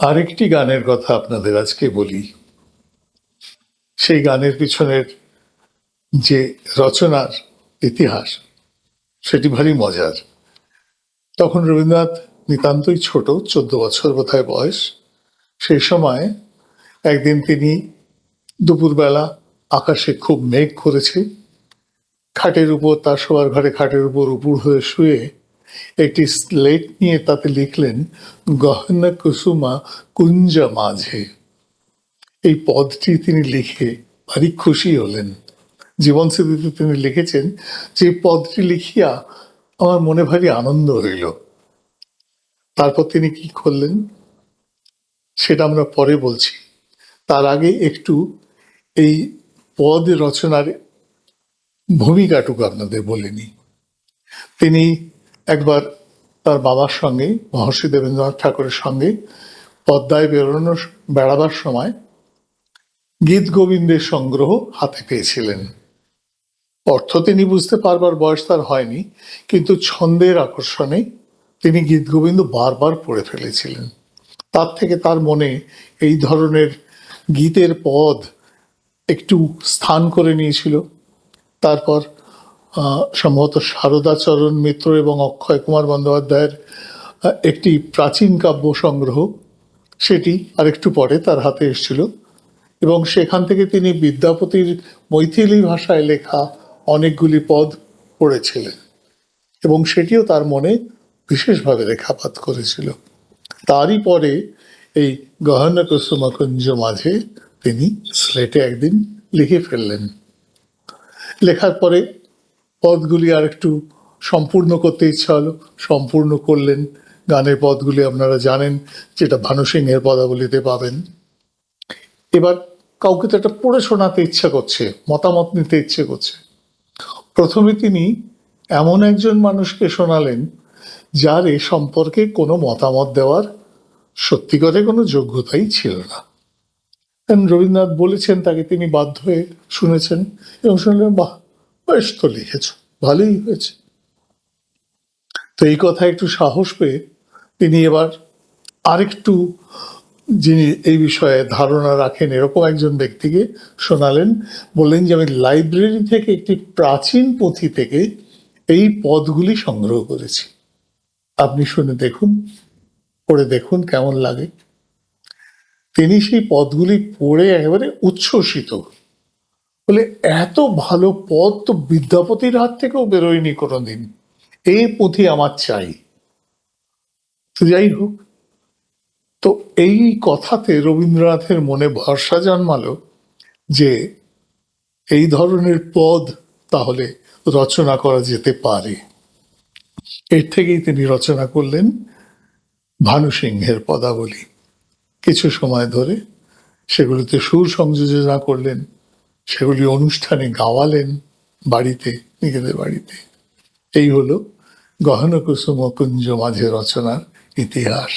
আরেকটি গানের কথা আপনাদের আজকে বলি। সেই গানের পিছনের যে রচনার ইতিহাস, সেটি ভারী মজার। তখন রবীন্দ্রনাথ নিতান্তই ছোট, 14 বছর বোধহয় বয়স। সেই সময় একদিন তিনি দুপুরবেলা, আকাশে খুব মেঘ করেছে, খাটের উপর, তার শোয়ার ঘরে খাটের উপর উপুড় হয়ে শুয়ে একটি স্লেট নিয়ে তাতে লিখলেন, গহনা কুসুমা কুঞ্জ মাঝে। এই পদটি তিনি লিখে ভারী খুশি হলেন। জীবন স্মৃতিতে তিনি লিখেছেন যে পদটি লিখিয়া আমার মনে ভারী আনন্দ হইল। তারপর তিনি কি করলেন সেটা আমরা পরে বলছি। তার আগে একটু এই পদ রচনার ভূমিকাটুকু আপনাদের বলে নিই। তিনি একবার তার বাবার সঙ্গে, মহর্ষি দেবেন্দ্রনাথ ঠাকুরের সঙ্গে পদ্মায় বেড়াবার সময় গীত গোবিন্দের সংগ্রহ হাতে পেয়েছিলেন। অর্থ তিনি বুঝতে পারবার বয়স তার হয়নি, কিন্তু ছন্দের আকর্ষণে তিনি গীত গোবিন্দ বারবার পড়ে ফেলেছিলেন। তার থেকে তার মনে এই ধরনের গীতের পদ একটু স্থান করে নিয়েছিল। তারপর সম্ভবত শারদাচরণ মিত্র এবং অক্ষয় কুমার বন্দ্যোপাধ্যায়ের একটি প্রাচীন কাব্য সংগ্রহ, সেটি আরেকটু পরে তার হাতে এসেছিল, এবং সেখান থেকে তিনি বিদ্যাপতির মৈথিলি ভাষায় লেখা অনেকগুলি পদ পড়েছিলেন, এবং সেটিও তার মনে বিশেষভাবে রেখাপাত করেছিল। তারই পরে এই গহনা কুসুমা কুঞ্জ মাঝে তিনি স্লেটে একদিন লিখে ফেললেন। লেখার পরে পদগুলি আর একটু সম্পূর্ণ করতে ইচ্ছা হলো, সম্পূর্ণ করলেন। গানের পদগুলি আপনারা জানেন, যেটা ভানু সিংহের পদাবলিতে পাবেন। এবার কাউকে তো একটা পড়ে শোনাতে ইচ্ছা করছে, মতামত নিতে ইচ্ছে করছে। প্রথমে তিনি এমন একজন মানুষকে শোনালেন যার এ সম্পর্কে কোনো মতামত দেওয়ার সত্যিকারে কোনো যোগ্যতাই ছিল না। রবীন্দ্রনাথ বলেছেন তাকে, তিনি বাধ্য হয়ে শুনেছেন এবং শুনলেন, বাহ, বেশ তো লিখেছ, ভালোই হয়েছে। তো এই কথা একটু সাহস পেয়ে তিনি এবার আরেকটু, যিনি এই বিষয়ে ধারণা রাখেন এরকম একজন ব্যক্তিকে শোনালেন। বললেন যে আমি লাইব্রেরি থেকে একটি প্রাচীন পুঁথি থেকে এই পদগুলি সংগ্রহ করেছি, আপনি শুনে দেখুন, পড়ে দেখুন কেমন লাগে। তিনি সেই পদগুলি পড়ে একেবারে উচ্ছ্বসিত, বলে এত ভালো পদ তো বিদ্যাপতির হাত থেকেও বেরোয়নি কোনোদিন, এই পুঁথি আমার চাই। তো যাই হোক, তো এই কথাতে রবীন্দ্রনাথের মনে ভরসা জন্মালো যে এই ধরনের পদ তাহলে রচনা করা যেতে পারে। এর থেকেই তিনি রচনা করলেন ভানু সিংহের পদাবলী। কিছু সময় ধরে সেগুলিতে সুর সংযোজনা করলেন, সেগুলি অনুষ্ঠানে গাওয়ালেন বাড়িতে, নিজেদের বাড়িতে। এই হলো গহন কুসুম কুঞ্জ মাঝে রচনার ইতিহাস।